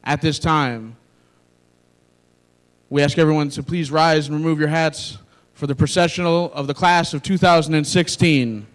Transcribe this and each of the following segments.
At this time, we ask everyone to please rise and remove your hats for the processional of the class of 2016.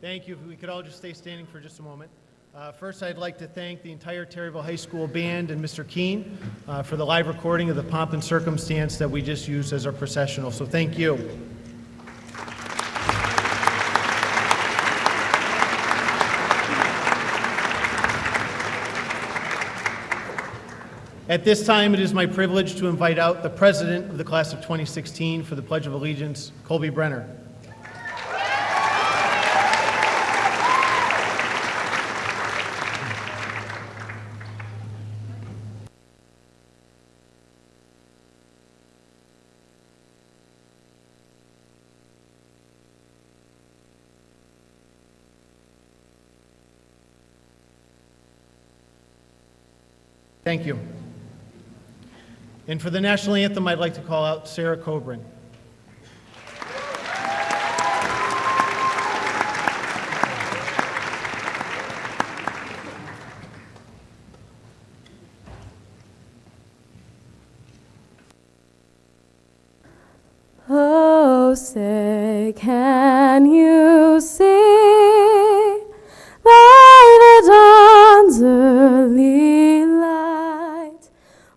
Thank you. If we could all just stay standing for just a moment. First, I'd like to thank the entire Terryville High School band and Mr. Keene for the live recording of the pomp and circumstance that we just used as our processional. So thank you. At this time, it is my privilege to invite out the president of the class of 2016 for the Pledge of Allegiance, Colby Brenner. Thank you. And for the national anthem, I'd like to call out Sarah Coburn. Oh, say, can you see by the dawn's early light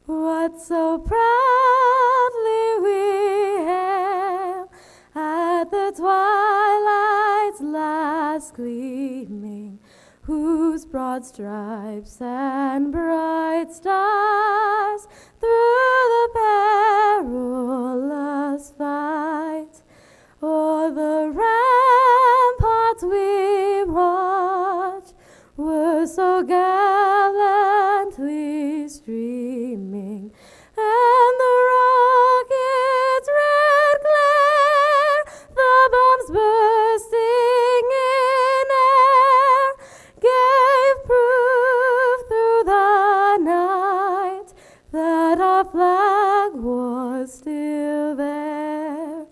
what so proudly we hailed at the twilight's last gleaming, whose broad stripes and bright stars through the perilous fight o'er the ramparts we watched were so gallantly streaming, and the rocket's red glare, the bombs bursting in air, gave proof through the night that our flag was still there.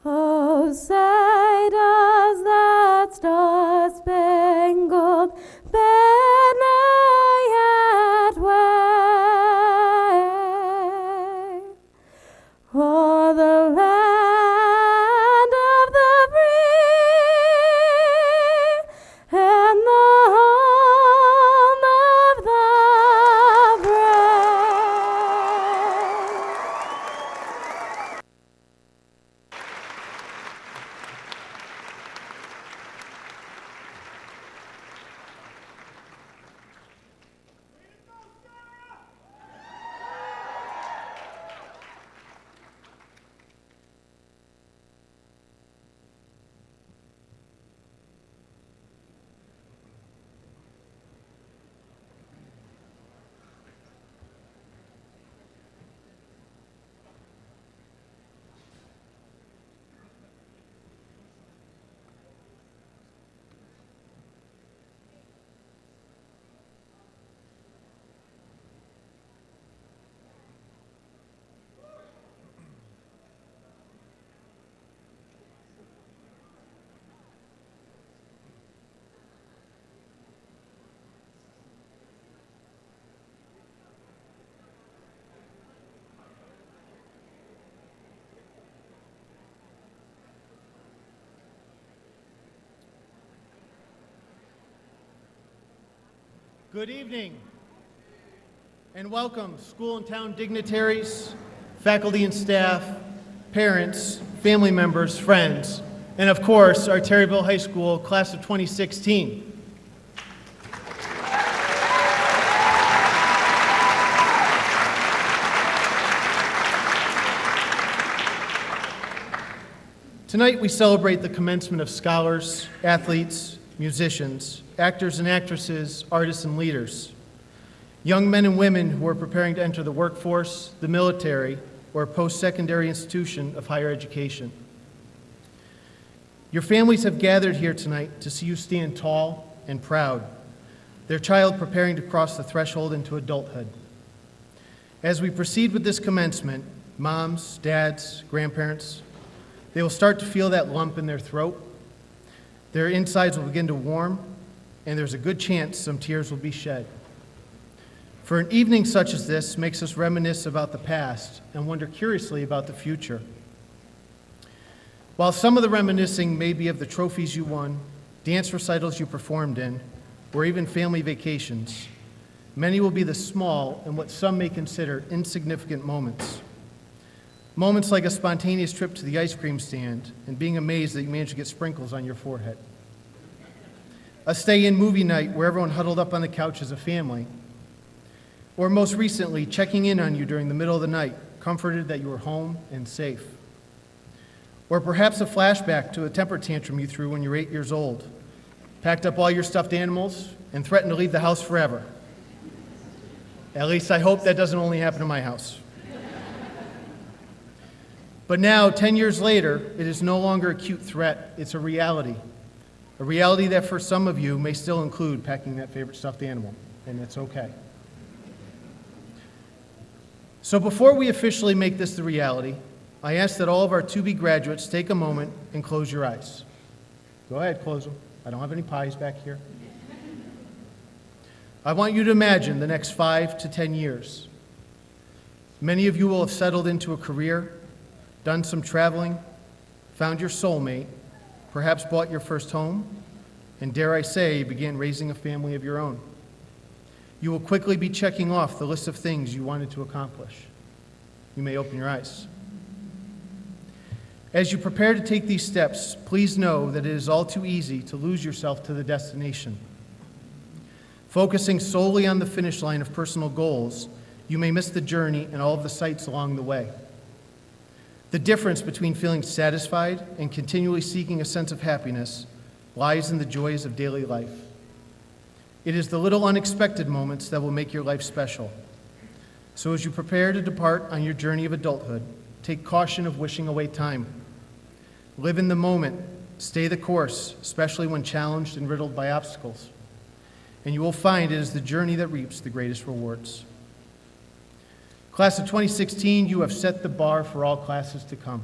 Oh, say does that star-spangled banner yet wave o'er the land of the free and the home of the brave. Good evening, and welcome, school and town dignitaries, faculty and staff, parents, family members, friends, and of course, our Terryville High School class of 2016. Tonight we celebrate the commencement of scholars, athletes, musicians, actors and actresses, artists and leaders, young men and women who are preparing to enter the workforce, the military, or a post-secondary institution of higher education. Your families have gathered here tonight to see you stand tall and proud, their child preparing to cross the threshold into adulthood. As we proceed with this commencement, moms, dads, grandparents, they will start to feel that lump in their throat. Their insides will begin to warm, and there's a good chance some tears will be shed. For an evening such as this makes us reminisce about the past and wonder curiously about the future. While some of the reminiscing may be of the trophies you won, dance recitals you performed in, or even family vacations, many will be the small and what some may consider insignificant moments. Moments like a spontaneous trip to the ice cream stand and being amazed that you managed to get sprinkles on your forehead. A stay-in movie night where everyone huddled up on the couch as a family. Or most recently, checking in on you during the middle of the night, comforted that you were home and safe. Or perhaps a flashback to a temper tantrum you threw when you were 8 years old, packed up all your stuffed animals, and threatened to leave the house forever. At least I hope that doesn't only happen in my house. But now, 10 years later, it is no longer a cute threat, it's a reality. A reality that for some of you may still include packing that favorite stuffed animal, and it's okay. So before we officially make this the reality, I ask that all of our to-be graduates take a moment and close your eyes. Go ahead, close them. I don't have any pies back here. I want you to imagine the next 5 to 10 years. Many of you will have settled into a career, done some traveling, found your soulmate, perhaps bought your first home, and dare I say, began raising a family of your own. You will quickly be checking off the list of things you wanted to accomplish. You may open your eyes. As you prepare to take these steps, please know that it is all too easy to lose yourself to the destination. Focusing solely on the finish line of personal goals, you may miss the journey and all of the sights along the way. The difference between feeling satisfied and continually seeking a sense of happiness lies in the joys of daily life. It is the little unexpected moments that will make your life special. So as you prepare to depart on your journey of adulthood, take caution of wishing away time. Live in the moment, stay the course, especially when challenged and riddled by obstacles. And you will find it is the journey that reaps the greatest rewards. Class of 2016, you have set the bar for all classes to come.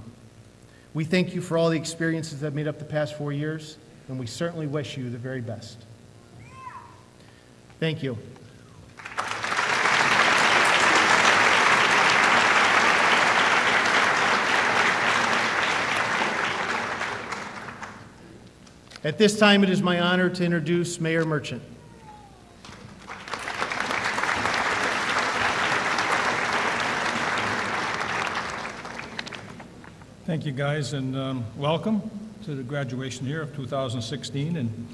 We thank you for all the experiences that made up the past 4 years, and we certainly wish you the very best. Thank you. At this time, it is my honor to introduce Mayor Merchant. Thank you, guys, and welcome to the graduation here of 2016. And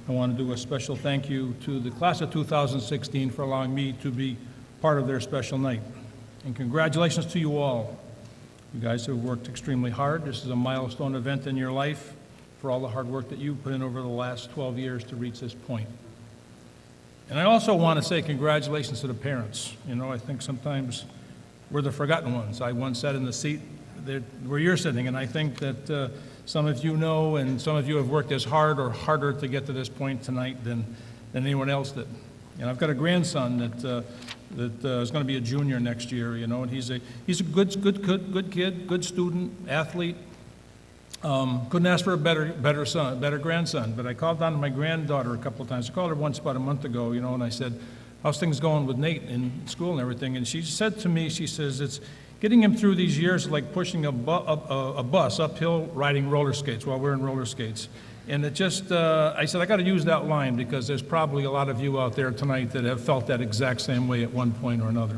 I want to do a special thank you to the class of 2016 for allowing me to be part of their special night. And congratulations to you all. You guys have worked extremely hard. This is a milestone event in your life for all the hard work that you've put in over the last 12 years to reach this point. And I also want to say congratulations to the parents. You know, I think sometimes we're the forgotten ones. I once sat in the seat where you're sitting, and I think that some of you know, and some of you have worked as hard or harder to get to this point tonight than anyone else did. And I've got a grandson that is going to be a junior next year, you know, and he's a good kid, good student, athlete. Couldn't ask for a better grandson. But I called down to my granddaughter a couple of times. I called her once about a month ago, you know, and I said, "How's things going with Nate in school and everything?" And she said to me, she says, "It's getting him through these years like pushing a bus uphill riding roller skates while we're in roller skates." And it just, I said, I got to use that line because there's probably a lot of you out there tonight that have felt that exact same way at one point or another.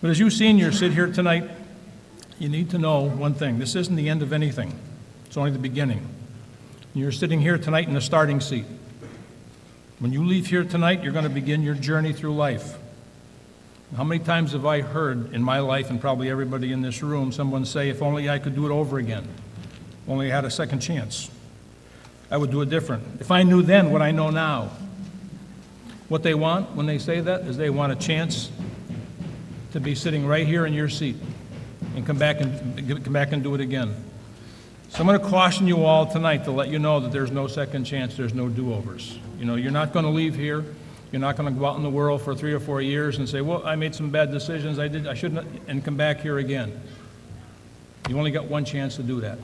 But as you seniors sit here tonight, you need to know one thing. This isn't the end of anything. It's only the beginning. You're sitting here tonight in the starting seat. When you leave here tonight, you're going to begin your journey through life. How many times have I heard in my life, and probably everybody in this room, someone say, "If only I could do it over again. If only I had a second chance, I would do it different. If I knew then what I know now." What they want when they say that is they want a chance to be sitting right here in your seat and come back and do it again. So I'm going to caution you all tonight to let you know that there's no second chance, there's no do-overs. You know, you're not going to leave here. You're not going to go out in the world for 3 or 4 years and say, "Well, I made some bad decisions, I shouldn't," and come back here again. You only got one chance to do that.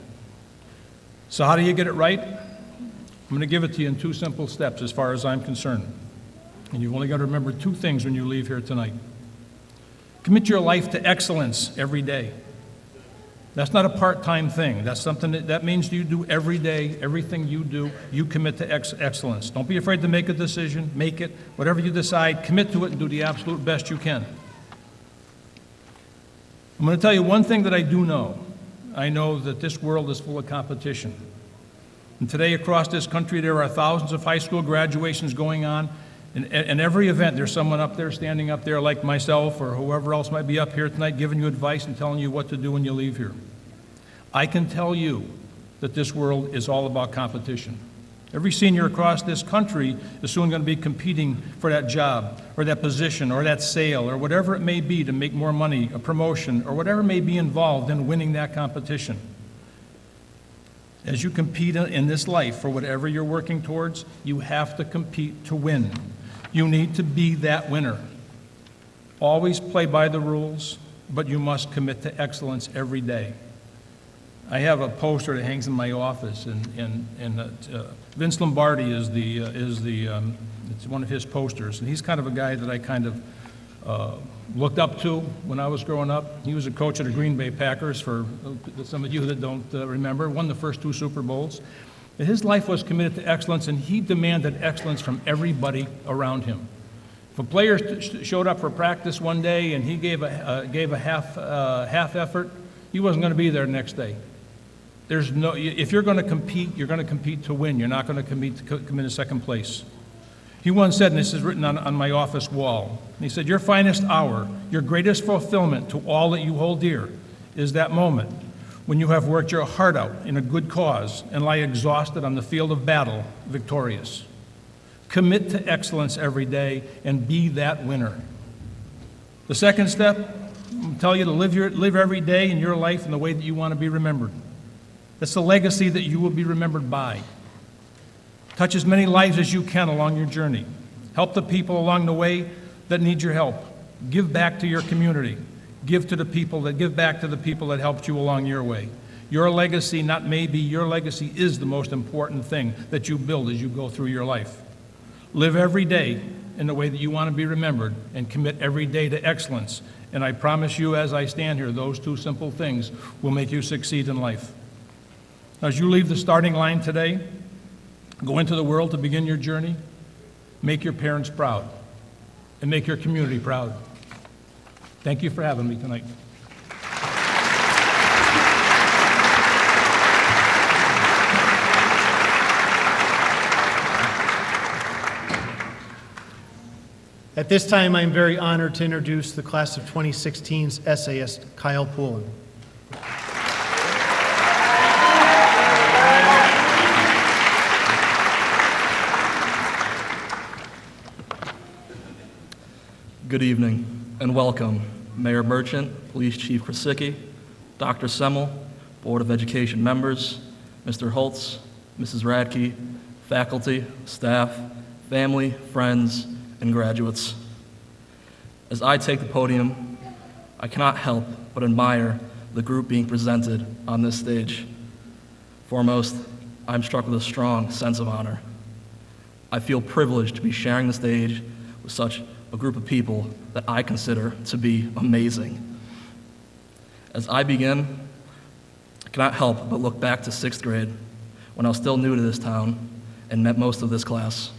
So how do you get it right? I'm going to give it to you in 2 simple steps as far as I'm concerned. And you've only got to remember 2 things when you leave here tonight. Commit your life to excellence every day. That's not a part-time thing. That's something that means you do every day. Everything you do, you commit to excellence. Don't be afraid to make a decision. Make it. Whatever you decide, commit to it and do the absolute best you can. I'm going to tell you one thing that I do know. I know that this world is full of competition. And today across this country there are thousands of high school graduations going on. And every event there's someone up there, standing up there like myself or whoever else might be up here tonight giving you advice and telling you what to do when you leave here. I can tell you that this world is all about competition. Every senior across this country is soon going to be competing for that job or that position or that sale or whatever it may be to make more money, a promotion, or whatever may be involved in winning that competition. As you compete in this life for whatever you're working towards, you have to compete to win. You need to be that winner. Always play by the rules, but you must commit to excellence every day. I have a poster that hangs in my office, and Vince Lombardi is it's one of his posters, and he's kind of a guy that I kind of looked up to when I was growing up. He was a coach of the Green Bay Packers, for some of you that don't remember, won the first 2 Super Bowls. And his life was committed to excellence, and he demanded excellence from everybody around him. If a player showed up for practice one day and he gave a half effort, he wasn't going to be there the next day. If you're going to compete, you're going to compete to win. You're not going to compete to come in second place. He once said, and this is written on my office wall, and he said, "Your finest hour, your greatest fulfillment to all that you hold dear is that moment when you have worked your heart out in a good cause and lie exhausted on the field of battle, victorious. Commit to excellence every day and be that winner." The second step, I'll tell you to live every day in your life in the way that you want to be remembered. That's the legacy that you will be remembered by. Touch as many lives as you can along your journey. Help the people along the way that need your help. Give back to your community. Give back to the people that helped you along your way. Your legacy, not maybe, your legacy is the most important thing that you build as you go through your life. Live every day in the way that you want to be remembered and commit every day to excellence. And I promise you, as I stand here, those 2 simple things will make you succeed in life. As you leave the starting line today, go into the world to begin your journey, make your parents proud and make your community proud. Thank you for having me tonight. At this time, I am very honored to introduce the class of 2016's essayist, Kyle Poulin. Good evening and welcome, Mayor Merchant, Police Chief Krasicki, Dr. Semmel, Board of Education members, Mr. Holtz, Mrs. Radke, faculty, staff, family, friends, and graduates. As I take the podium, I cannot help but admire the group being presented on this stage. Foremost, I'm struck with a strong sense of honor. I feel privileged to be sharing the stage with such a group of people that I consider to be amazing. As I begin, I cannot help but look back to 6th grade when I was still new to this town and met most of this class.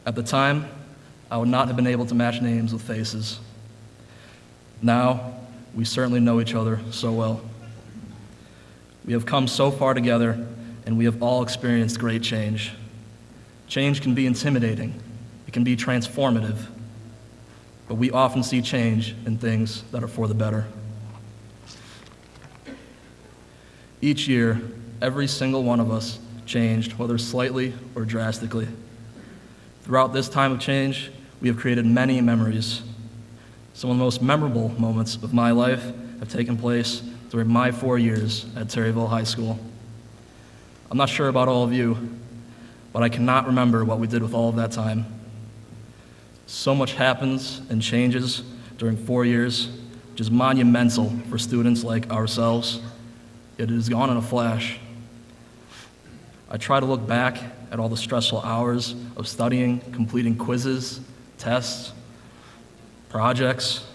At the time, I would not have been able to match names with faces. Now, we certainly know each other so well. We have come so far together, and we have all experienced great change. Change can be intimidating. It can be transformative, but we often see change in things that are for the better. Each year, every single one of us changed, whether slightly or drastically. Throughout this time of change, we have created many memories. Some of the most memorable moments of my life have taken place during my 4 years at Terryville High School. I'm not sure about all of you, but I cannot remember what we did with all of that time. So much happens and changes during 4 years, which is monumental for students like ourselves, yet it is gone in a flash. I try to look back at all the stressful hours of studying, completing quizzes, tests, projects,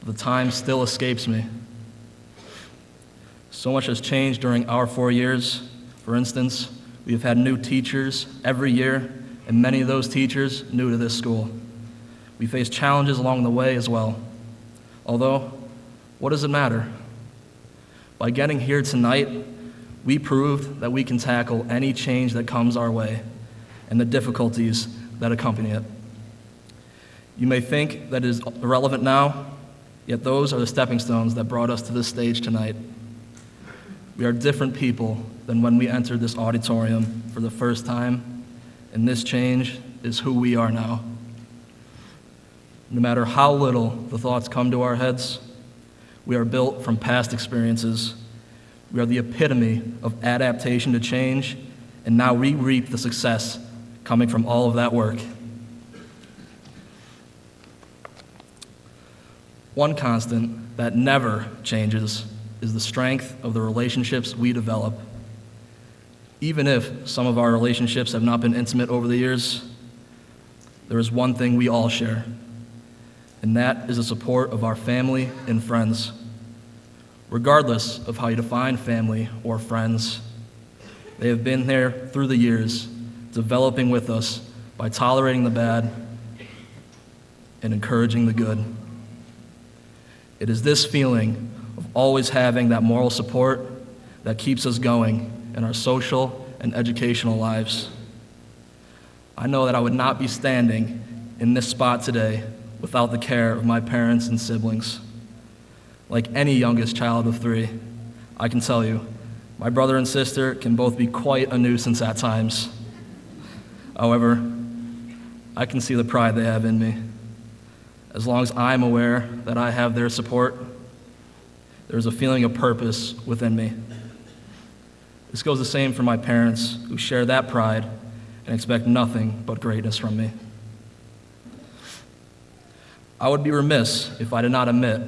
but the time still escapes me. So much has changed during our 4 years. For instance, we have had new teachers every year, and many of those teachers new to this school. We faced challenges along the way as well. Although, what does it matter? By getting here tonight, we proved that we can tackle any change that comes our way and the difficulties that accompany it. You may think that it is irrelevant now, yet those are the stepping stones that brought us to this stage tonight. We are different people than when we entered this auditorium for the first time, and this change is who we are now. No matter how little the thoughts come to our heads, we are built from past experiences. We are the epitome of adaptation to change, and now we reap the success coming from all of that work. One constant that never changes is the strength of the relationships we develop. Even if some of our relationships have not been intimate over the years, there is one thing we all share, and that is the support of our family and friends. Regardless of how you define family or friends, they have been there through the years, developing with us by tolerating the bad and encouraging the good. It is this feeling of always having that moral support that keeps us going in our social and educational lives. I know that I would not be standing in this spot today without the care of my parents and siblings. Like any youngest child of 3, I can tell you, my brother and sister can both be quite a nuisance at times. However, I can see the pride they have in me. As long as I'm aware that I have their support, there's a feeling of purpose within me. This goes the same for my parents, who share that pride and expect nothing but greatness from me. I would be remiss if I did not admit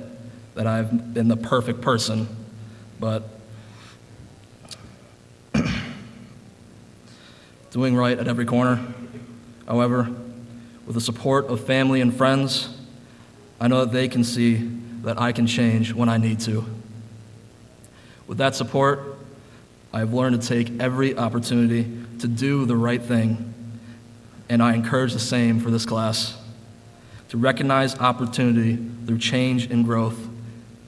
that I've been the perfect person, but doing right at every corner. However, with the support of family and friends, I know that they can see that I can change when I need to. With that support, I have learned to take every opportunity to do the right thing, and I encourage the same for this class, to recognize opportunity through change and growth,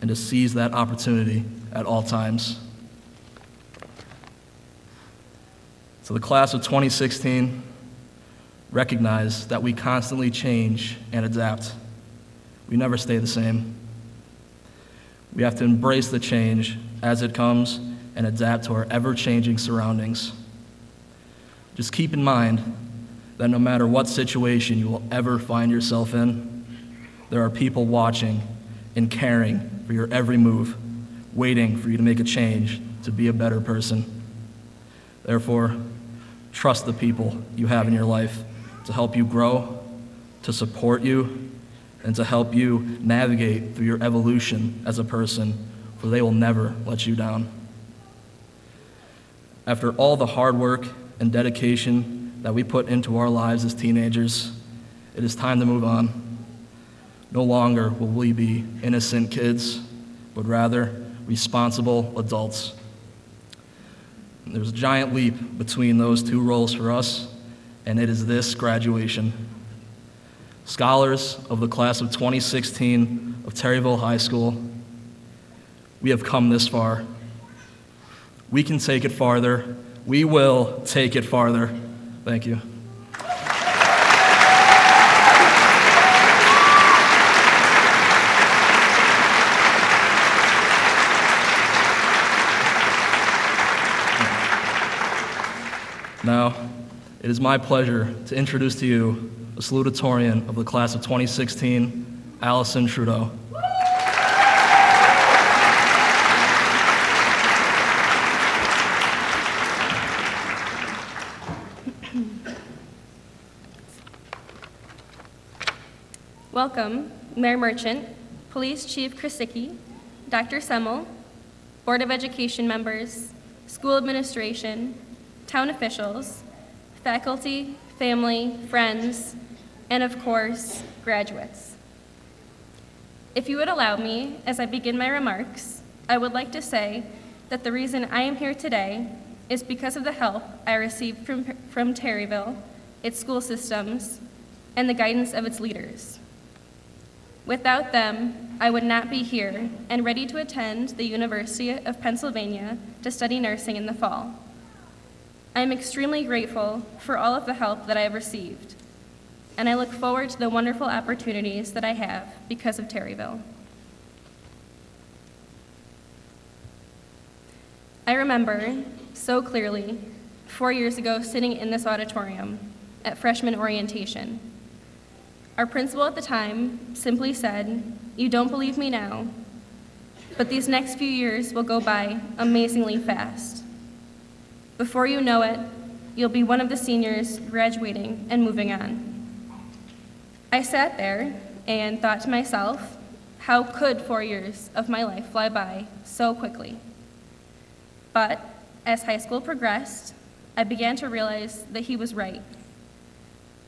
and to seize that opportunity at all times. So the class of 2016, recognize that we constantly change and adapt. We never stay the same. We have to embrace the change as it comes and adapt to our ever-changing surroundings. Just keep in mind that no matter what situation you will ever find yourself in, there are people watching and caring for your every move, waiting for you to make a change to be a better person. Therefore, trust the people you have in your life to help you grow, to support you, and to help you navigate through your evolution as a person, for they will never let you down. After all the hard work and dedication that we put into our lives as teenagers, it is time to move on. No longer will we be innocent kids, but rather responsible adults. There's a giant leap between those two roles for us, and it is this graduation. Scholars of the class of 2016 of Terryville High School, we have come this far. We can take it farther. We will take it farther. Thank you. Now, it is my pleasure to introduce to you a salutatorian of the class of 2016, Allison Trudeau. Welcome, Mayor Merchant, Police Chief Krasicki, Dr. Semmel, Board of Education members, school administration, town officials, faculty, family, friends, and of course, graduates. If you would allow me, as I begin my remarks, I would like to say that the reason I am here today is because of the help I received from Terryville, its school systems, and the guidance of its leaders. Without them, I would not be here and ready to attend the University of Pennsylvania to study nursing in the fall. I am extremely grateful for all of the help that I have received, and I look forward to the wonderful opportunities that I have because of Terryville. I remember so clearly 4 years ago sitting in this auditorium at freshman orientation. Our principal at the time simply said, "You don't believe me now, but these next few years will go by amazingly fast. Before you know it, you'll be one of the seniors graduating and moving on." I sat there and thought to myself, how could 4 years of my life fly by so quickly? But as high school progressed, I began to realize that he was right.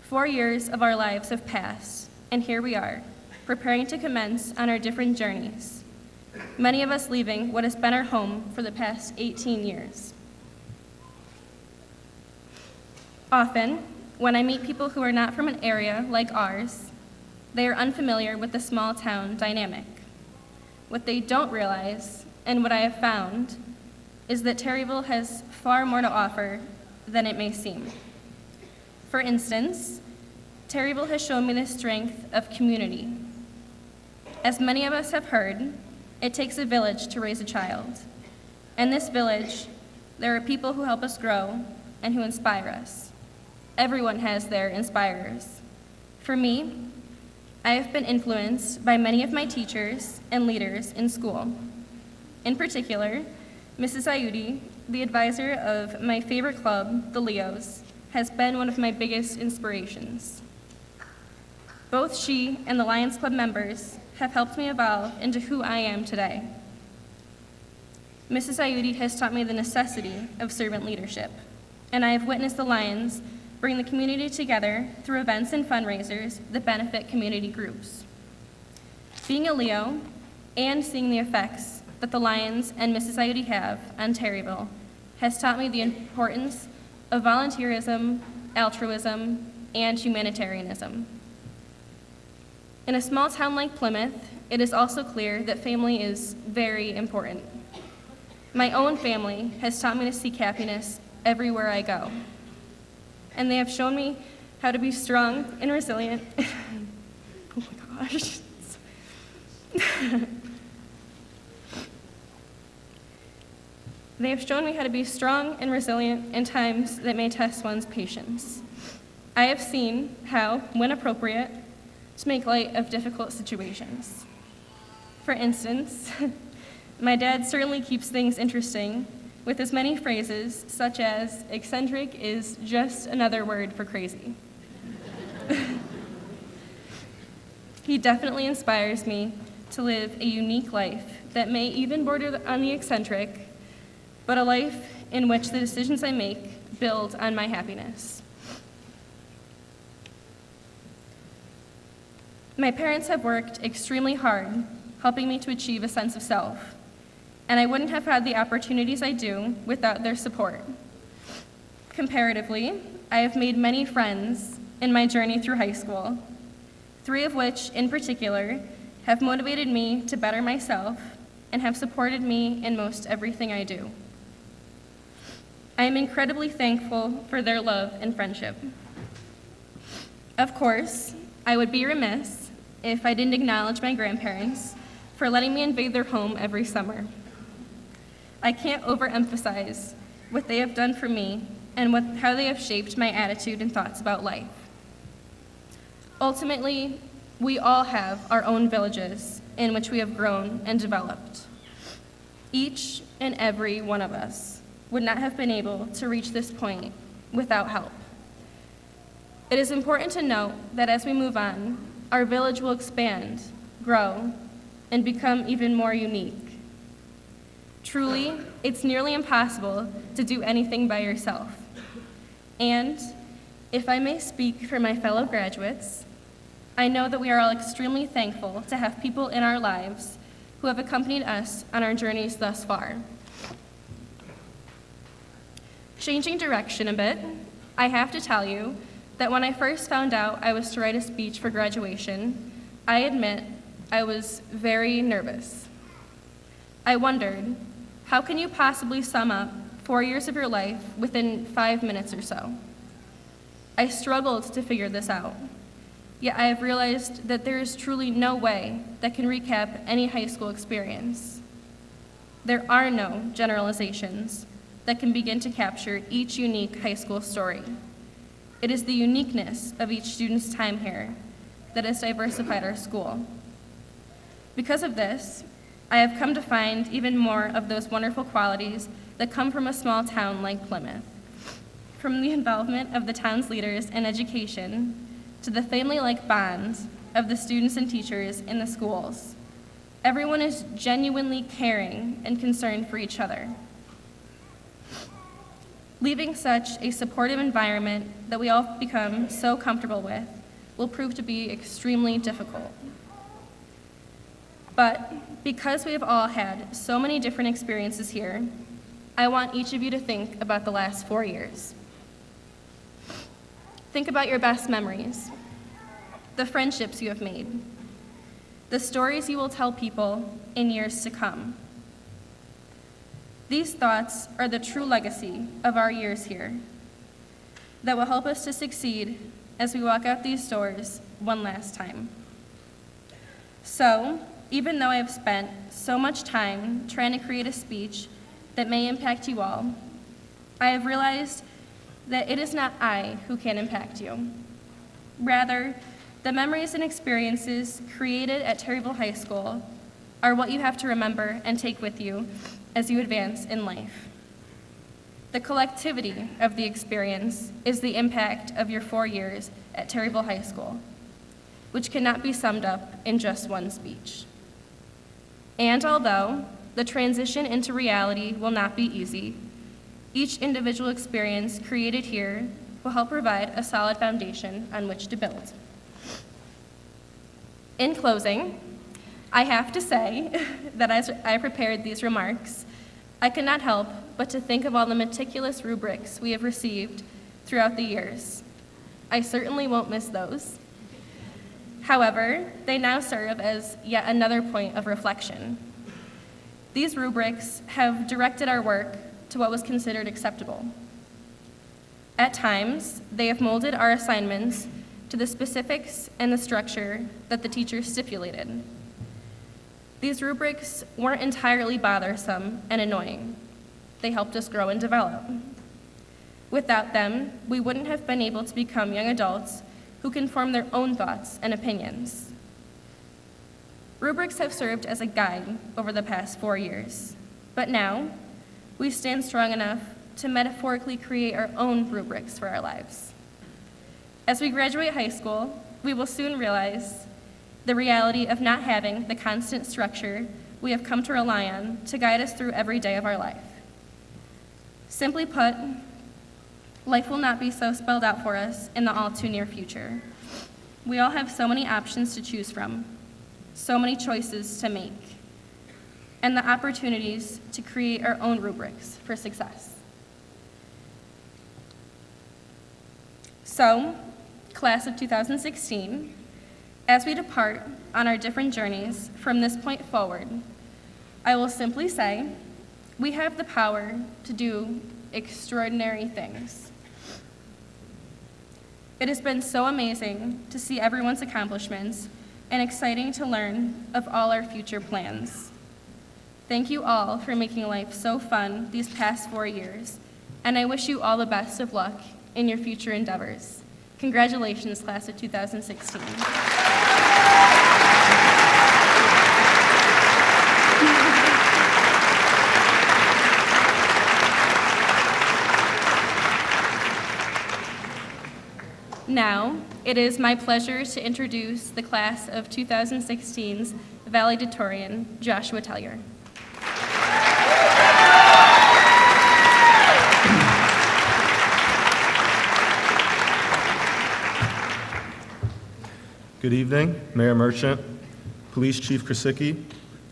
4 years of our lives have passed, and here we are, preparing to commence on our different journeys, many of us leaving what has been our home for the past 18 years. Often, when I meet people who are not from an area like ours, they are unfamiliar with the small town dynamic. What they don't realize, and what I have found, is that Terryville has far more to offer than it may seem. For instance, Terryville has shown me the strength of community. As many of us have heard, it takes a village to raise a child. In this village, there are people who help us grow and who inspire us. Everyone has their inspirers. For me, I have been influenced by many of my teachers and leaders in school. In particular, Mrs. Ayudi, the advisor of my favorite club, the Leos, has been one of my biggest inspirations. Both she and the Lions Club members have helped me evolve into who I am today. Mrs. Ayudi has taught me the necessity of servant leadership, and I have witnessed the Lions bring the community together through events and fundraisers that benefit community groups. Being a Leo and seeing the effects that the Lions and Mrs. Ayudi have on Terryville has taught me the importance of volunteerism, altruism, and humanitarianism. In a small town like Plymouth, it is also clear that family is very important. My own family has taught me to seek happiness everywhere I go, and they have shown me how to be strong and resilient. Oh my gosh. They have shown me how to be strong and resilient in times that may test one's patience. I have seen how, when appropriate, to make light of difficult situations. For instance, my dad certainly keeps things interesting with as many phrases such as, "eccentric is just another word for crazy." He definitely inspires me to live a unique life that may even border on the eccentric, but a life in which the decisions I make build on my happiness. My parents have worked extremely hard, helping me to achieve a sense of self, and I wouldn't have had the opportunities I do without their support. Comparatively, I have made many friends in my journey through high school, 3 of which, in particular, have motivated me to better myself and have supported me in most everything I do. I am incredibly thankful for their love and friendship. Of course, I would be remiss if I didn't acknowledge my grandparents for letting me invade their home every summer. I can't overemphasize what they have done for me and how they have shaped my attitude and thoughts about life. Ultimately, we all have our own villages in which we have grown and developed. Each and every one of us would not have been able to reach this point without help. It is important to note that as we move on, our village will expand, grow, and become even more unique. Truly, it's nearly impossible to do anything by yourself. And if I may speak for my fellow graduates, I know that we are all extremely thankful to have people in our lives who have accompanied us on our journeys thus far. Changing direction a bit, I have to tell you that when I first found out I was to write a speech for graduation, I admit I was very nervous. I wondered, how can you possibly sum up 4 years of your life within 5 minutes or so? I struggled to figure this out, yet I have realized that there is truly no way that can recap any high school experience. There are no generalizations that can begin to capture each unique high school story. It is the uniqueness of each student's time here that has diversified our school. Because of this, I have come to find even more of those wonderful qualities that come from a small town like Plymouth. From the involvement of the town's leaders in education to the family-like bonds of the students and teachers in the schools, everyone is genuinely caring and concerned for each other. Leaving such a supportive environment that we all become so comfortable with will prove to be extremely difficult. But because we have all had so many different experiences here, I want each of you to think about the last 4 years. Think about your best memories, the friendships you have made, the stories you will tell people in years to come. These thoughts are the true legacy of our years here that will help us to succeed as we walk out these doors one last time. So, even though I have spent so much time trying to create a speech that may impact you all, I have realized that it is not I who can impact you. Rather, the memories and experiences created at Terryville High School are what you have to remember and take with you as you advance in life. The collectivity of the experience is the impact of your 4 years at Terryville High School, which cannot be summed up in just one speech. And although the transition into reality will not be easy, each individual experience created here will help provide a solid foundation on which to build. In closing, I have to say that as I prepared these remarks, I could not help but to think of all the meticulous rubrics we have received throughout the years. I certainly won't miss those. However, they now serve as yet another point of reflection. These rubrics have directed our work to what was considered acceptable. At times, they have molded our assignments to the specifics and the structure that the teachers stipulated. These rubrics weren't entirely bothersome and annoying. They helped us grow and develop. Without them, we wouldn't have been able to become young adults who can form their own thoughts and opinions. Rubrics have served as a guide over the past 4 years, but now we stand strong enough to metaphorically create our own rubrics for our lives. As we graduate high school, we will soon realize the reality of not having the constant structure we have come to rely on to guide us through every day of our life. Simply put, life will not be so spelled out for us in the all too near future. We all have so many options to choose from, so many choices to make, and the opportunities to create our own rubrics for success. So, class of 2016, as we depart on our different journeys from this point forward, I will simply say, we have the power to do extraordinary things. It has been so amazing to see everyone's accomplishments and exciting to learn of all our future plans. Thank you all for making life so fun these past 4 years, and I wish you all the best of luck in your future endeavors. Congratulations, class of 2016. Now, it is my pleasure to introduce the class of 2016's valedictorian, Joshua Tellier. Good evening, Mayor Merchant, Police Chief Krasicki,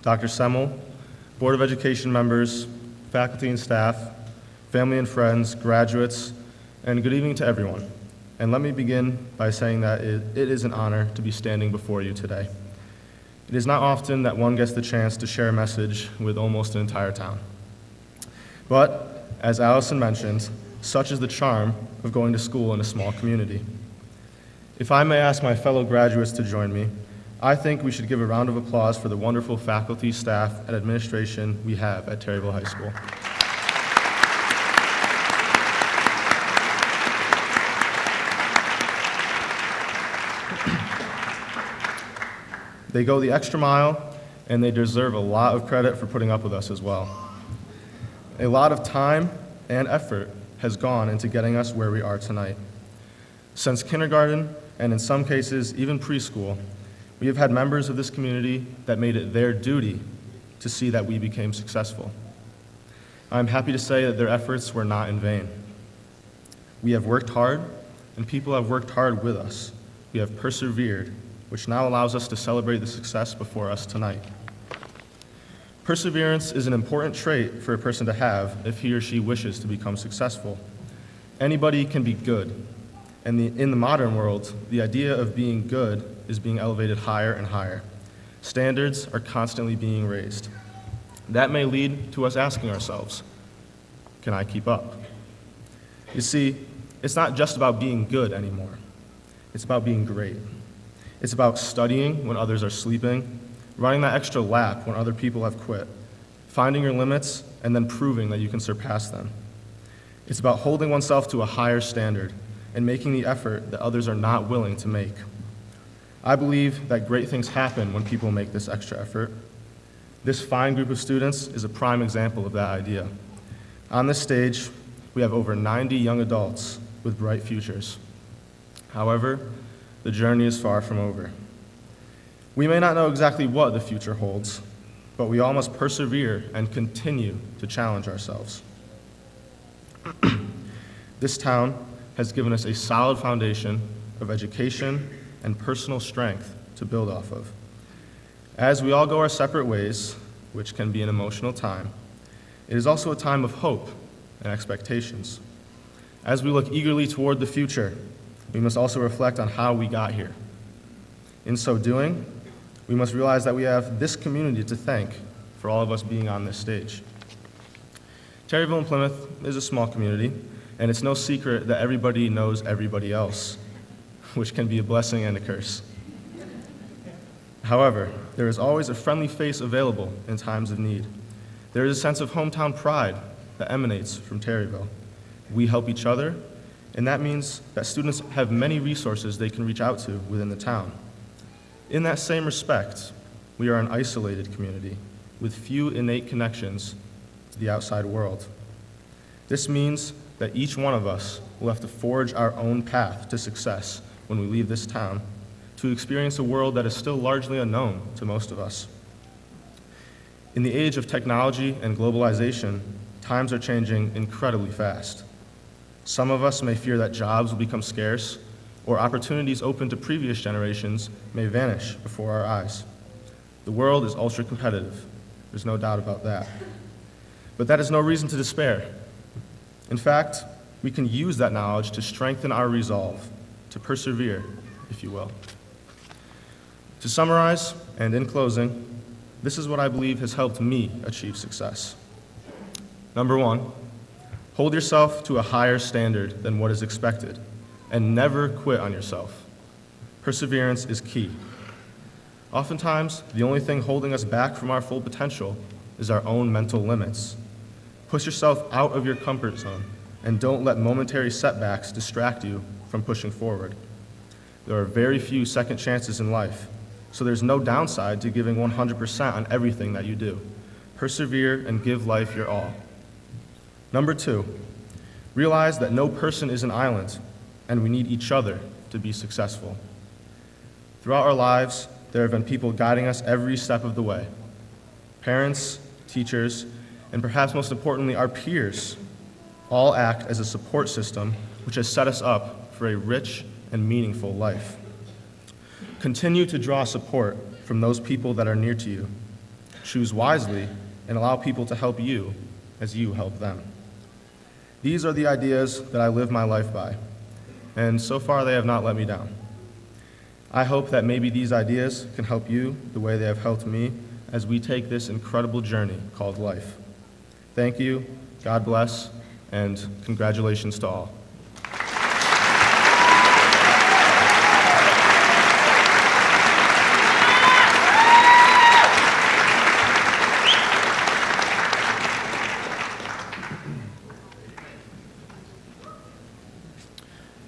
Dr. Semmel, Board of Education members, faculty and staff, family and friends, graduates, and good evening to everyone. And let me begin by saying that it is an honor to be standing before you today. It is not often that one gets the chance to share a message with almost an entire town. But, as Allison mentioned, such is the charm of going to school in a small community. If I may ask my fellow graduates to join me, I think we should give a round of applause for the wonderful faculty, staff, and administration we have at Terryville High School. They go the extra mile, and they deserve a lot of credit for putting up with us as well. A lot of time and effort has gone into getting us where we are tonight. Since kindergarten, and in some cases even preschool, we have had members of this community that made it their duty to see that we became successful. I'm happy to say that their efforts were not in vain. We have worked hard, and people have worked hard with us. We have persevered, which now allows us to celebrate the success before us tonight. Perseverance is an important trait for a person to have if he or she wishes to become successful. Anybody can be good, and in the modern world, the idea of being good is being elevated higher and higher. Standards are constantly being raised. That may lead to us asking ourselves, can I keep up? You see, it's not just about being good anymore. It's about being great. It's about studying when others are sleeping, running that extra lap when other people have quit, finding your limits, and then proving that you can surpass them. It's about holding oneself to a higher standard and making the effort that others are not willing to make. I believe that great things happen when people make this extra effort. This fine group of students is a prime example of that idea. On this stage, we have over 90 young adults with bright futures. However, the journey is far from over. We may not know exactly what the future holds, but we all must persevere and continue to challenge ourselves. This town has given us a solid foundation of education and personal strength to build off of. As we all go our separate ways, which can be an emotional time, it is also a time of hope and expectations. As we look eagerly toward the future, we must also reflect on how we got here. In so doing, we must realize that we have this community to thank for all of us being on this stage. Terryville and Plymouth is a small community, and it's no secret that everybody knows everybody else, which can be a blessing and a curse. However, there is always a friendly face available in times of need. There is a sense of hometown pride that emanates from Terryville. We help each other, and that means that students have many resources they can reach out to within the town. In that same respect, we are an isolated community with few innate connections to the outside world. This means that each one of us will have to forge our own path to success when we leave this town to experience a world that is still largely unknown to most of us. In the age of technology and globalization, times are changing incredibly fast. Some of us may fear that jobs will become scarce, or opportunities open to previous generations may vanish before our eyes. The world is ultra competitive. There's no doubt about that. But that is no reason to despair. In fact, we can use that knowledge to strengthen our resolve, to persevere, if you will. To summarize, and in closing, this is what I believe has helped me achieve success. Number one, hold yourself to a higher standard than what is expected, and never quit on yourself. Perseverance is key. Oftentimes, the only thing holding us back from our full potential is our own mental limits. Push yourself out of your comfort zone, and don't let momentary setbacks distract you from pushing forward. There are very few second chances in life, so there's no downside to giving 100% on everything that you do. Persevere and give life your all. Number two, realize that no person is an island, and we need each other to be successful. Throughout our lives, there have been people guiding us every step of the way. Parents, teachers, and perhaps most importantly, our peers all act as a support system which has set us up for a rich and meaningful life. Continue to draw support from those people that are near to you. Choose wisely and allow people to help you as you help them. These are the ideas that I live my life by, and so far they have not let me down. I hope that maybe these ideas can help you the way they have helped me as we take this incredible journey called life. Thank you, God bless, and congratulations to all.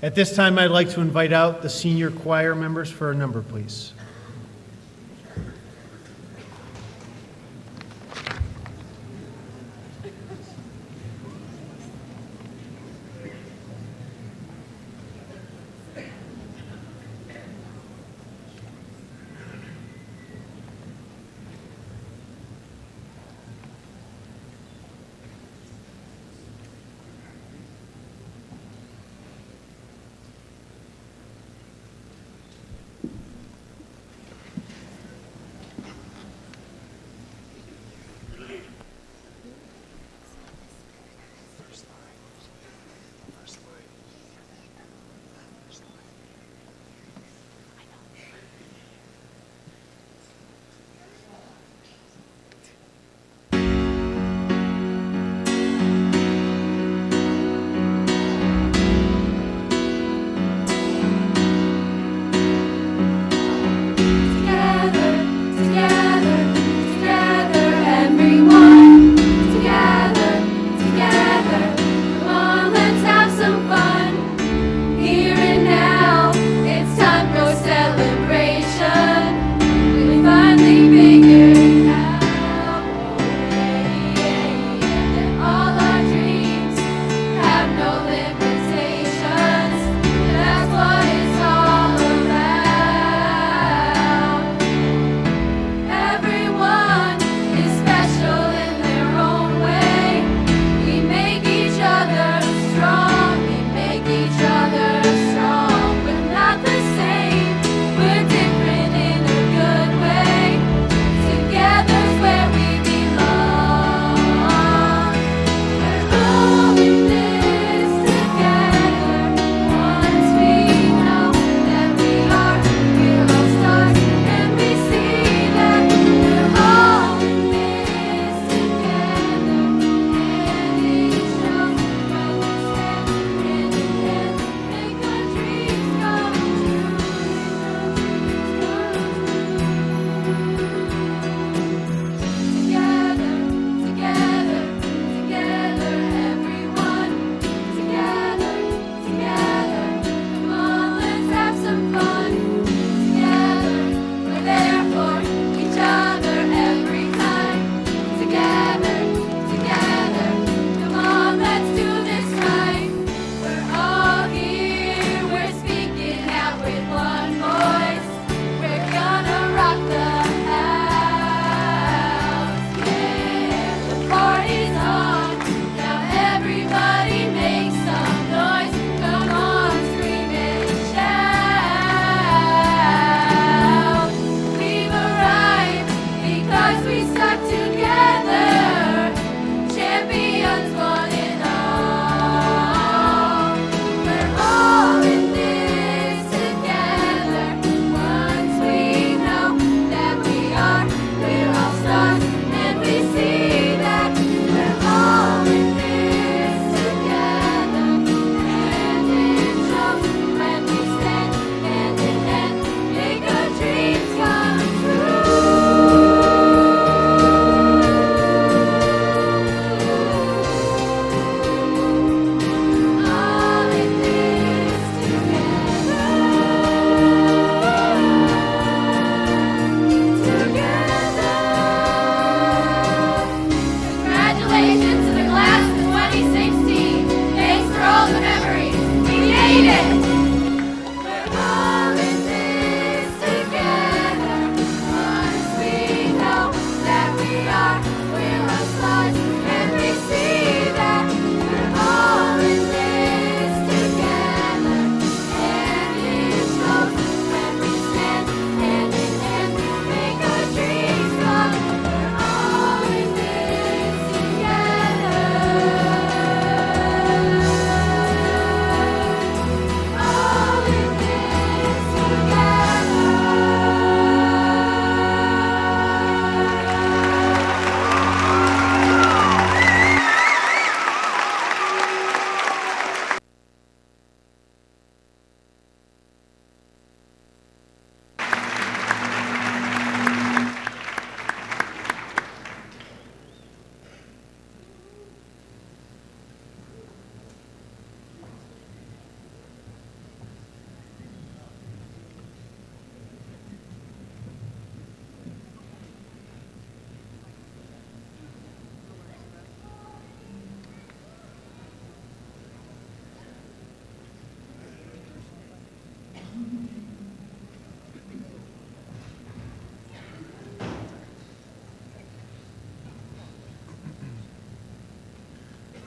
At this time, I'd like to invite out the senior choir members for a number, please.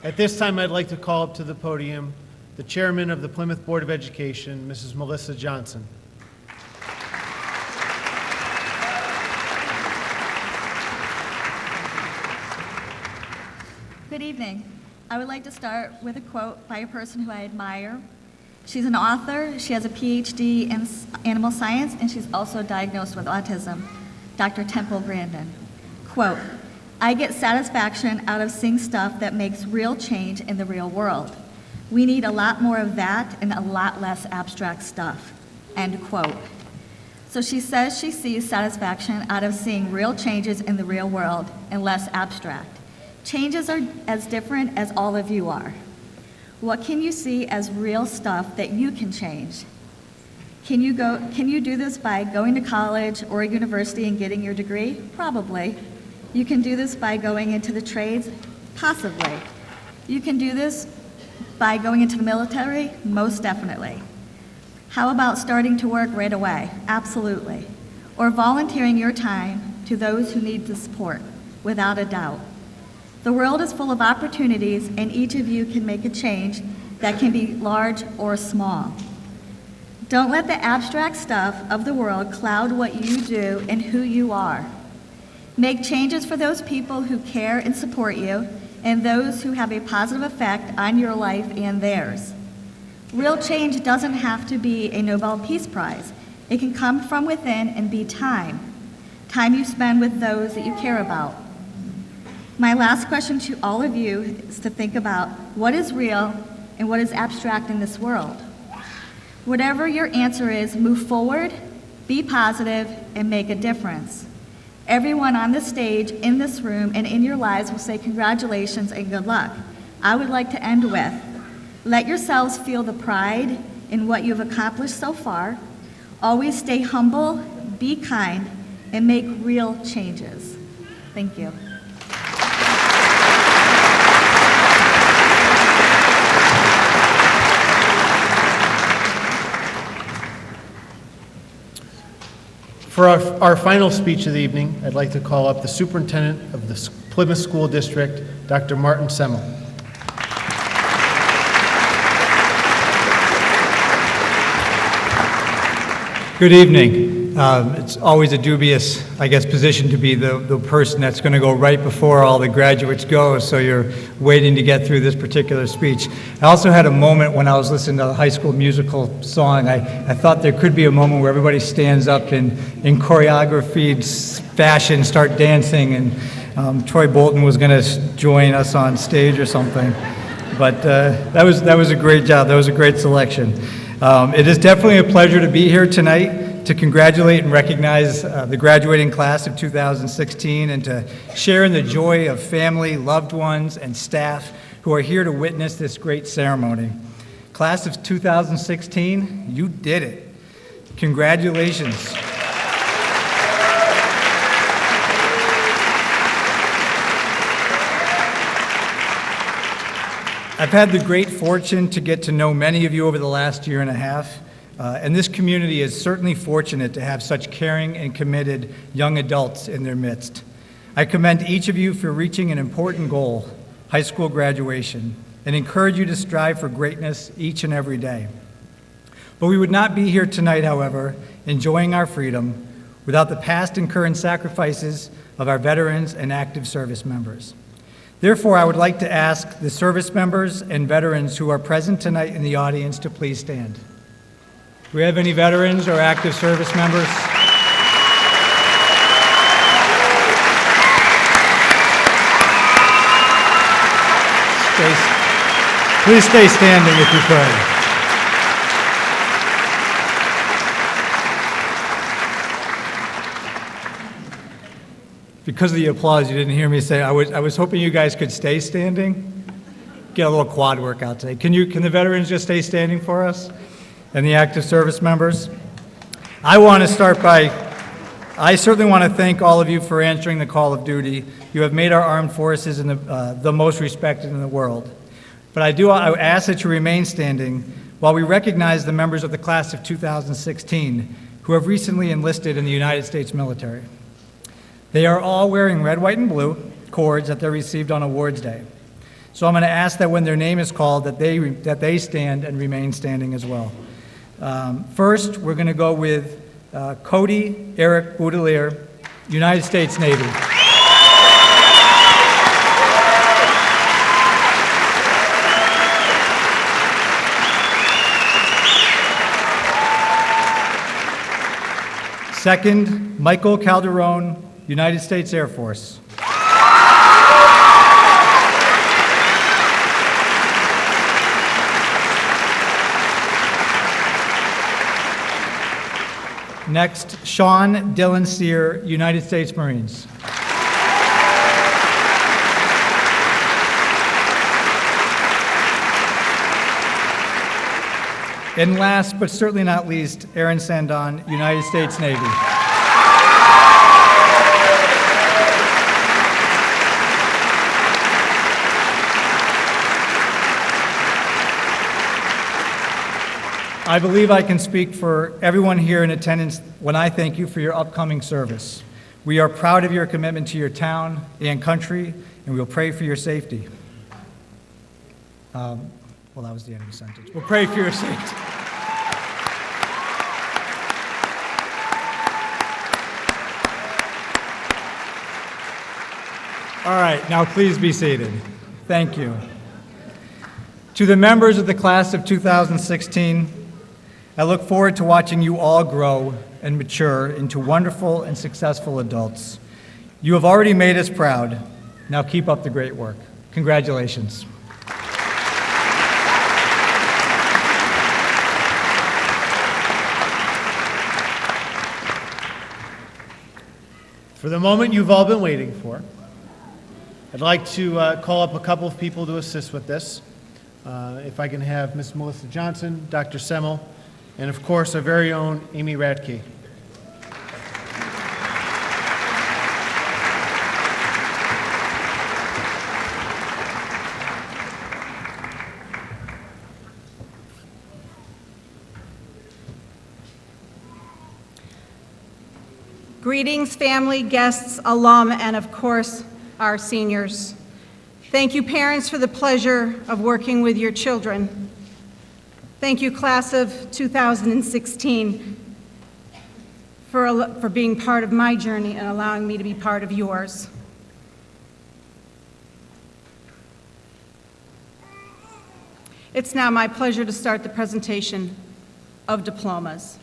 At this time, I'd like to call up to the podium the chairman of the Plymouth Board of Education, Mrs. Melissa Johnson. Good evening. I would like to start with a quote by a person who I admire. She's an author, she has a PhD in animal science, and she's also diagnosed with autism, Dr. Temple Grandin. Quote, "I get satisfaction out of seeing stuff that makes real change in the real world. We need a lot more of that and a lot less abstract stuff." End quote. So she says she sees satisfaction out of seeing real changes in the real world and less abstract. Changes are as different as all of you are. What can you see as real stuff that you can change? Can you do this by going to college or a university and getting your degree? Probably. You can do this by going into the trades? Possibly. You can do this by going into the military? Most definitely. How about starting to work right away? Absolutely. Or volunteering your time to those who need the support? Without a doubt. The world is full of opportunities, and each of you can make a change that can be large or small. Don't let the abstract stuff of the world cloud what you do and who you are. Make changes for those people who care and support you, and those who have a positive effect on your life and theirs. Real change doesn't have to be a Nobel Peace Prize. It can come from within and be time you spend with those that you care about. My last question to all of you is to think about what is real and what is abstract in this world. Whatever your answer is, move forward, be positive, and make a difference. Everyone on this stage, in this room, and in your lives will say congratulations and good luck. I would like to end with, let yourselves feel the pride in what you've accomplished so far. Always stay humble, be kind, and make real changes. Thank you. For our final speech of the evening, I'd like to call up the Superintendent of the Plymouth School District, Dr. Martin Semmel. Good evening. It's always a dubious, position to be the person that's going to go right before all the graduates go, so you're waiting to get through this particular speech. I also had a moment when I was listening to the High School Musical song. I thought there could be a moment where everybody stands up in choreographed fashion, start dancing, and Troy Bolton was going to join us on stage or something. But that was a great job. That was a great selection. It is definitely a pleasure to be here tonight to congratulate and recognize the graduating class of 2016 and to share in the joy of family, loved ones, and staff who are here to witness this great ceremony. Class of 2016, you did it. Congratulations. I've had the great fortune to get to know many of you over the last year and a half, and this community is certainly fortunate to have such caring and committed young adults in their midst. I commend each of you for reaching an important goal, high school graduation, and encourage you to strive for greatness each and every day. But we would not be here tonight, however, enjoying our freedom without the past and current sacrifices of our veterans and active service members. Therefore, I would like to ask the service members and veterans who are present tonight in the audience to please stand. Do we have any veterans or active service members? Please stay standing if you could. Because of the applause, you didn't hear me say, I was hoping you guys could stay standing. Get a little quad workout today. Can the veterans just stay standing for us? And the active service members? I certainly want to thank all of you for answering the call of duty. You have made our armed forces the most respected in the world. But I ask that you remain standing while we recognize the members of the class of 2016 who have recently enlisted in the United States military. They are all wearing red, white, and blue cords that they received on Awards Day. So I'm going to ask that when their name is called, that they stand and remain standing as well. First, we're going to go with Cody Eric Boudelier, United States Navy. Second, Michael Calderon, United States Air Force. Next, Sean Dylan Sear, United States Marines. And last, but certainly not least, Aaron Sandon, United States Navy. I believe I can speak for everyone here in attendance when I thank you for your upcoming service. We are proud of your commitment to your town and country, and we'll pray for your safety. Well, that was the end of the sentence. We'll pray for your safety. All right, now please be seated. Thank you. To the members of the class of 2016, I look forward to watching you all grow and mature into wonderful and successful adults. You have already made us proud. Now keep up the great work. Congratulations. For the moment you've all been waiting for, I'd like to call up a couple of people to assist with this. If I can have Ms. Melissa Johnson, Dr. Semmel, and of course our very own Amy Radke. Greetings, family, guests, alum, and of course, our seniors. Thank you, parents, for the pleasure of working with your children. Thank you, class of 2016, for being part of my journey and allowing me to be part of yours. It's now my pleasure to start the presentation of diplomas.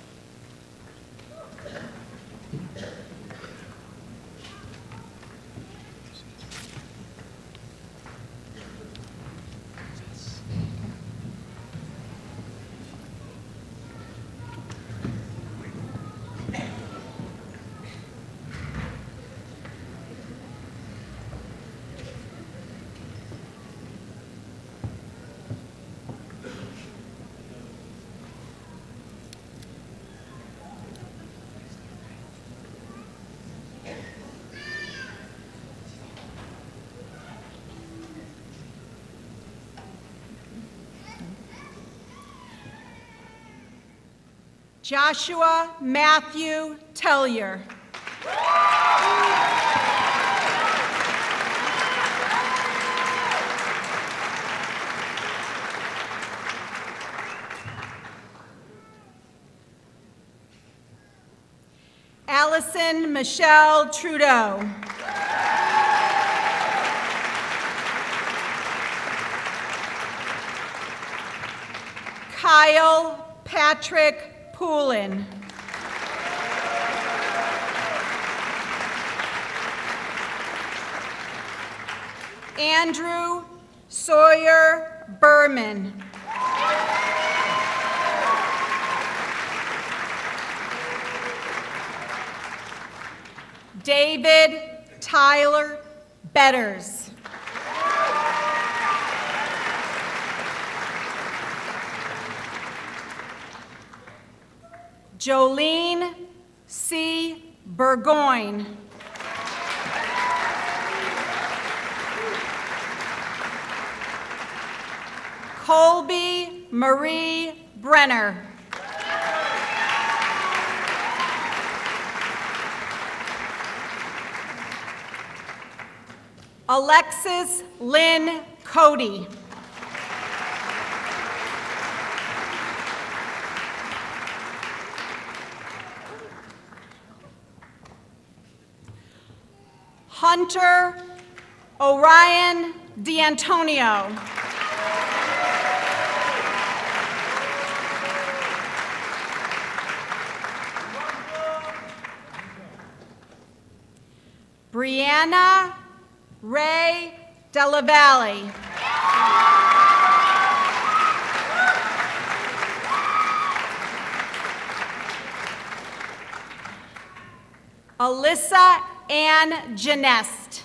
Joshua Matthew Tellier. Allison Michelle Trudeau. Kyle Patrick Poulin. Andrew Sawyer Berman. David Tyler Betters. Jolene C. Burgoyne. Colby Marie Brenner. Alexis Lynn Cody. Hunter Orion D'Antonio. Brianna Ray Della Valle. Alyssa Ann Janest.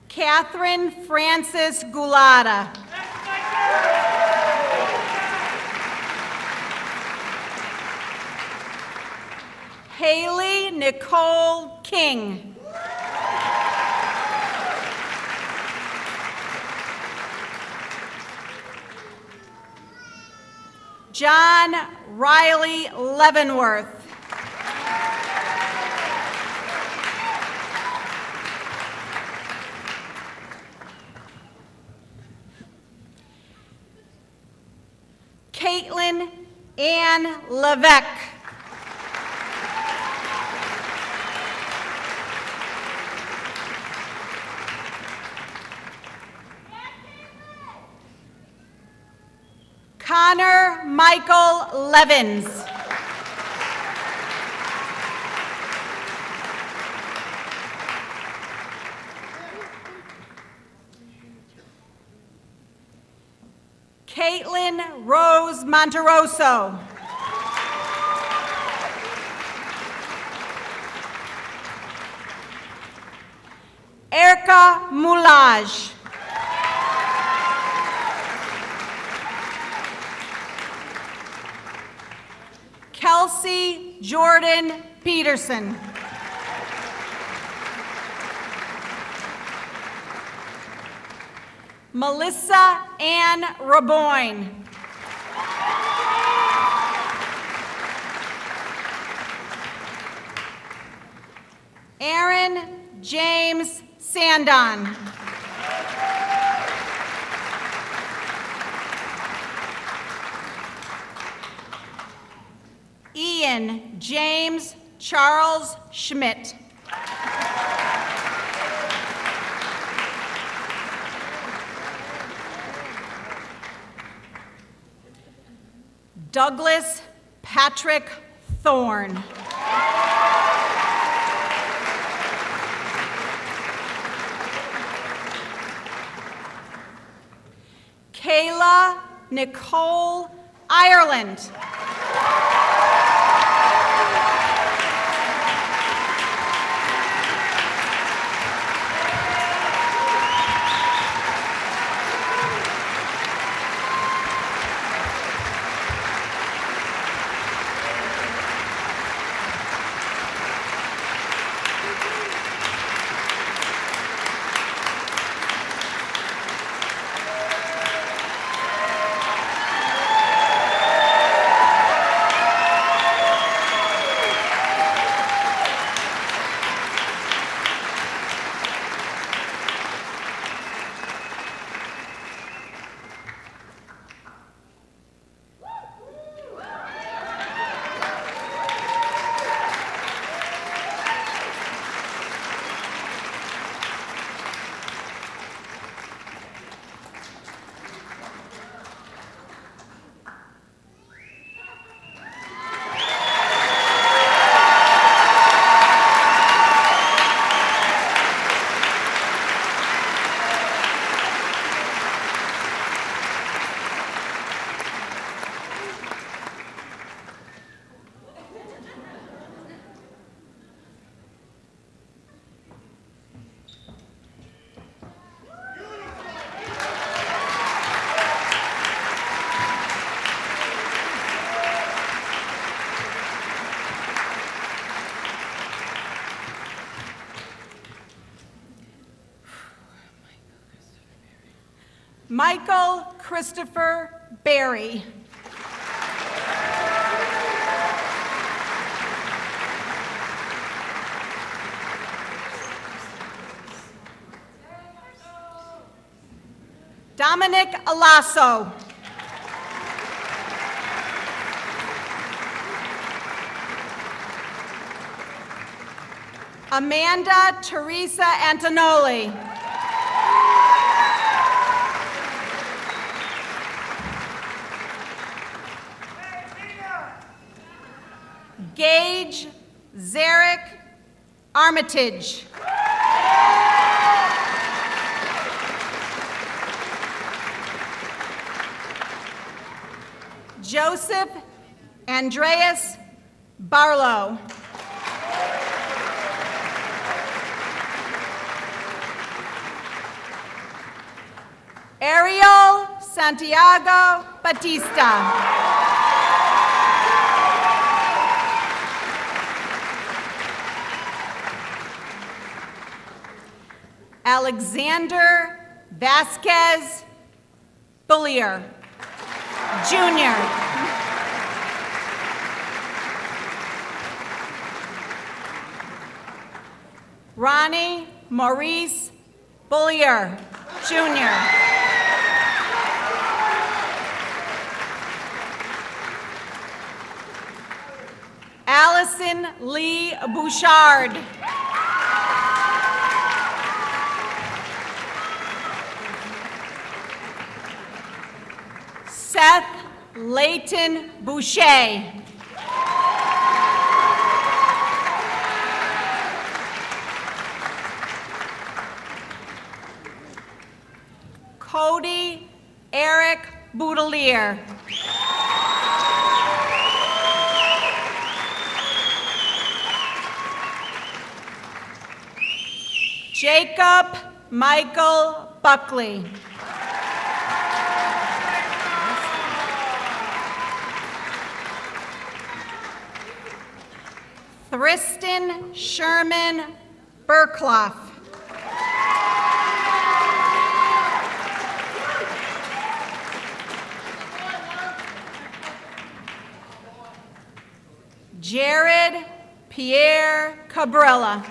Catherine Frances Gulata. Haley Nicole King. John Riley Leavenworth. Caitlin Ann Levesque. Connor Michael Levins. Caitlin Rose Monteroso. Erica Moulage. Kelsey Jordan Peterson. Melissa Ann Raboyne. Aaron James Sandon. Ian James Charles Schmidt. Douglas Patrick Thorne. Kayla Nicole Ireland. Michael Christopher Berry. Dominic Alasso. Amanda Teresa Antonoli. Gage Zarek Armitage. Joseph Andreas Barlow. Ariel Santiago Batista. Alexander Vasquez Bullier, Jr. Ronnie Maurice Bullier, Jr. Allison Lee Bouchard. Seth Layton Boucher. Cody Eric Boudelier. Jacob Michael Buckley. Thriston Sherman Burkloff. Jared Pierre Cabrera.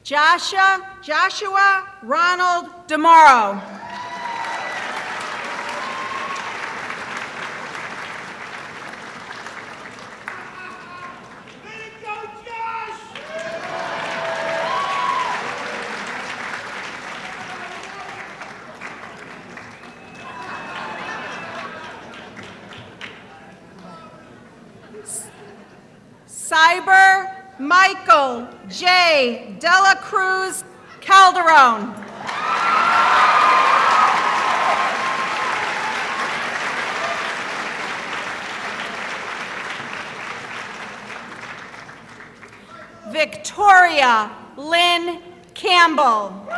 Joshua Ronald DeMauro. Cyber Michael J. Dela Cruz Calderon. Victoria Lynn Campbell.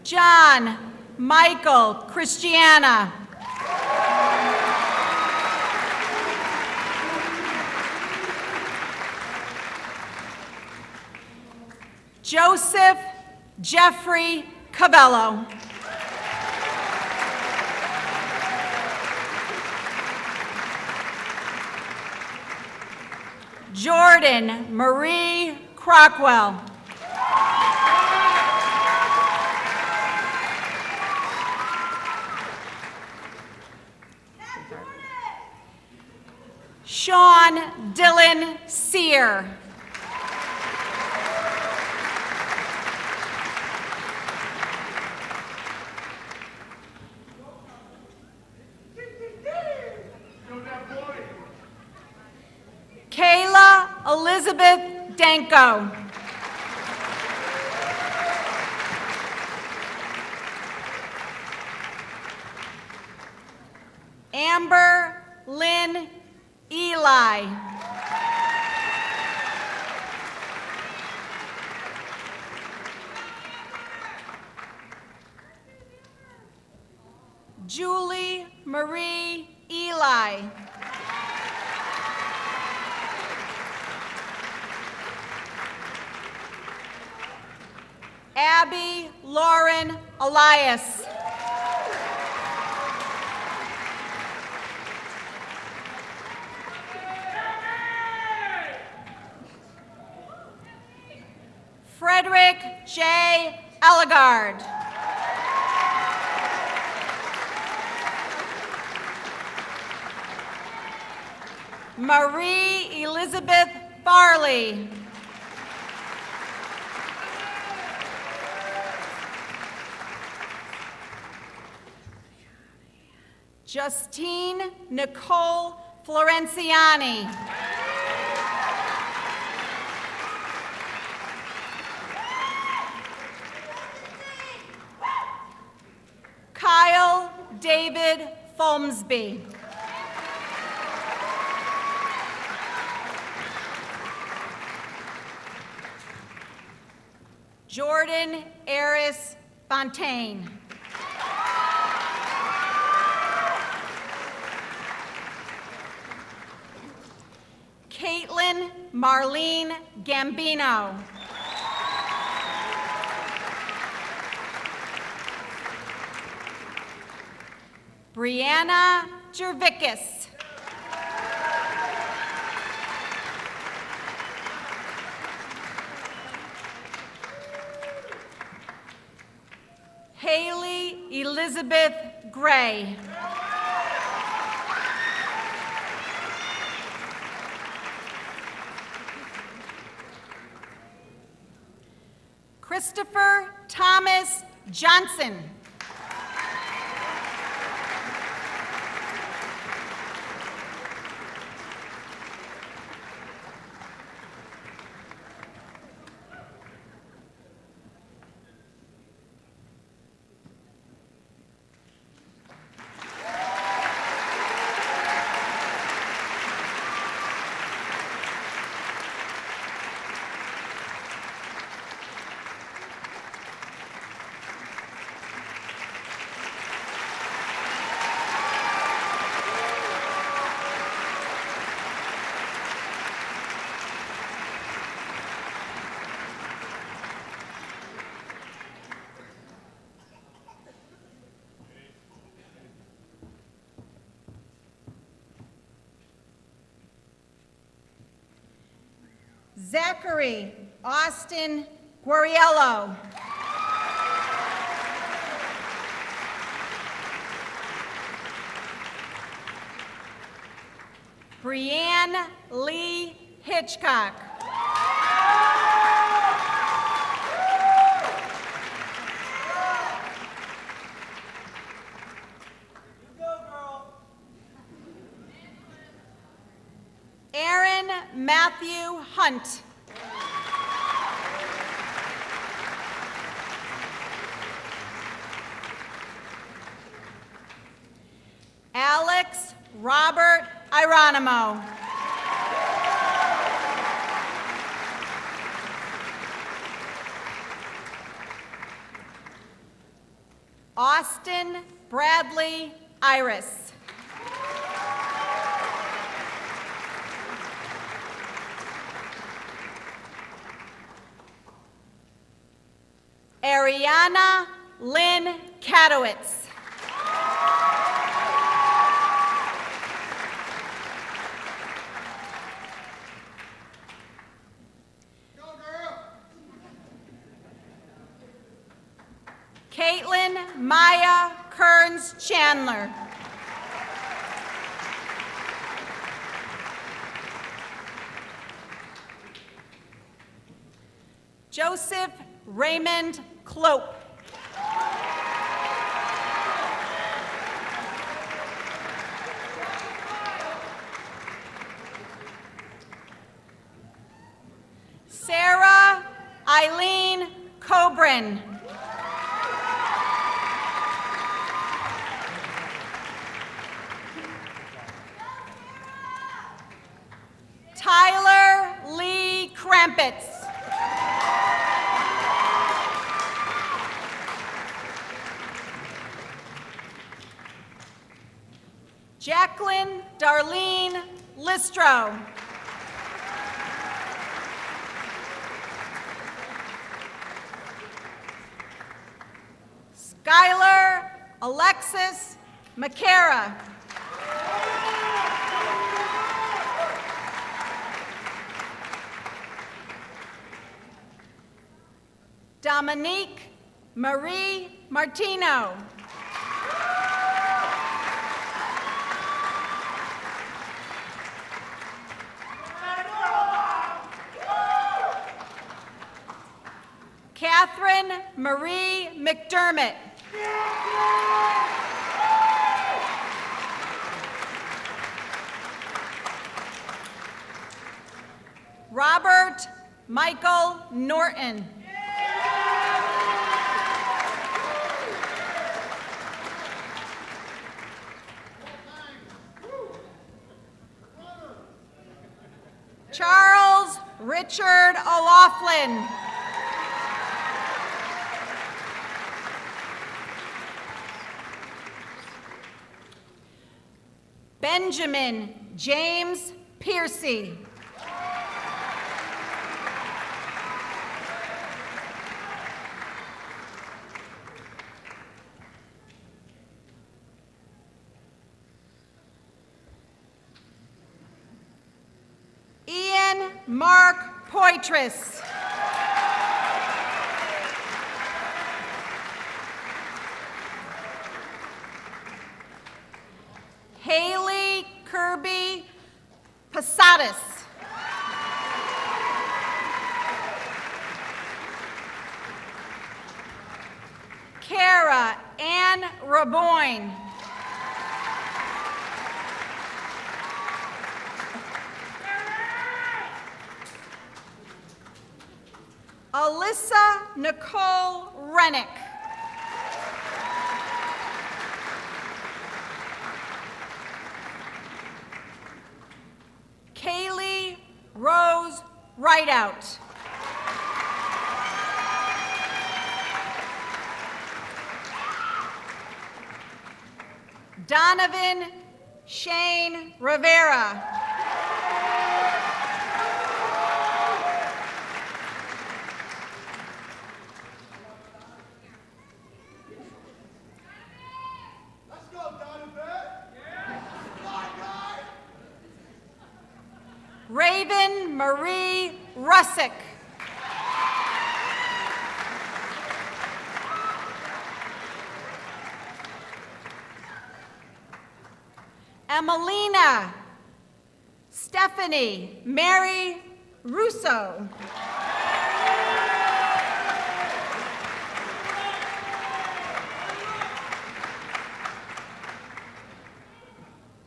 John Michael Christiana. Joseph Jeffrey Cavello. Jordan Marie Crockwell. Sean Dylan Sear. Kayla Elizabeth Danko. Amber Lynn Eli. Julie Marie Eli. Abby Lauren Elias. Frederick J. Ellegard. Marie Elizabeth Farley. Justine Nicole Florenciani. Kyle David Folmsby. Jordan Eris Fontaine. Caitlin Marlene Gambino. Brianna Jervickus. Haley Elizabeth Gray. Christopher Thomas Johnson. Zachary Austin Guariello. Brianne Lee Hitchcock. Aaron Matthew Hunt. Alex Robert Ironimo. Austin Bradley Iris. Ariana Lynn Katowitz. Caitlin Maya Kearns Chandler. Joseph Raymond Clope. Sarah Eileen Cobrin. Tyler Lee Krampitz. Jacqueline Darlene Listro. Skylar Alexis McCara. Dominique Marie Martino. Catherine Marie McDermott. Robert Michael Norton. Charles Richard O'Laughlin. Benjamin James Piercy. Ian Mark Poitras. Haley Kirby Posadas. Kara Ann Raboyne. Alyssa Nicole Rennick. Kaylee Rose Rideout. Donovan Shane Rivera. Raven Marie Russick. Emelina Stephanie Mary Russo.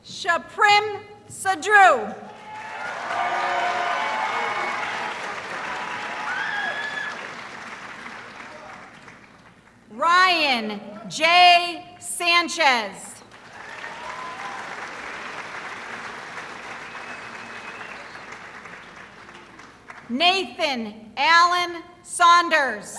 Shaprim Sadru. Ryan J. Sanchez. Nathan Allen Saunders.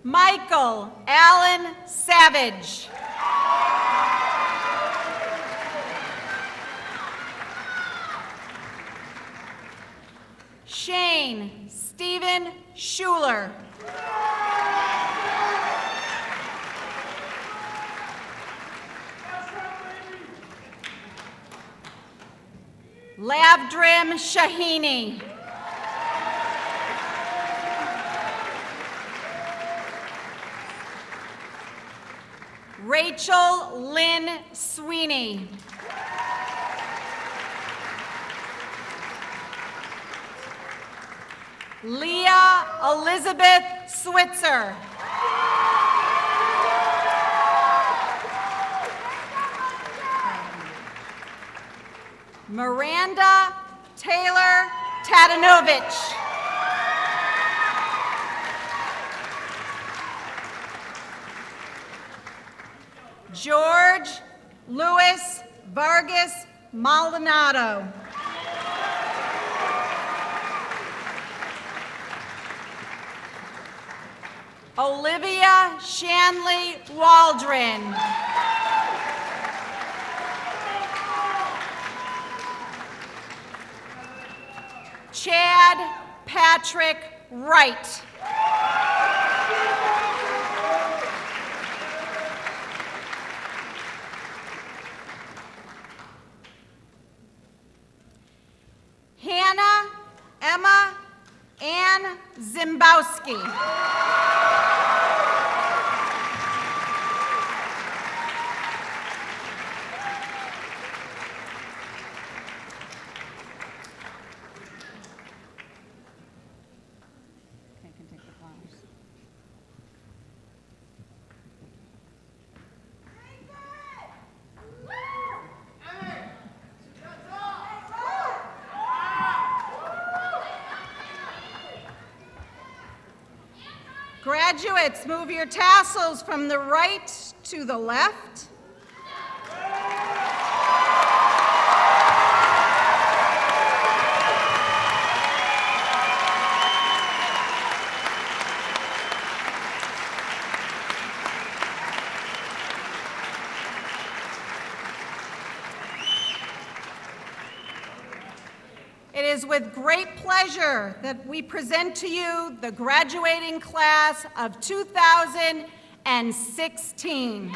Michael Allen Savage. Shane Stephen Schuler. Lavdrim Shahini. Rachel Lynn Sweeney. Leah Elizabeth Switzer. Miranda Taylor Tadanovich. George Louis Vargas Maldonado. Olivia Shanley Waldron. Chad Patrick Wright. Hannah Emma Ann Zimbowski. Graduates, move your tassels from the right to the left. It is with great pleasure that we present to you the graduating class of 2016.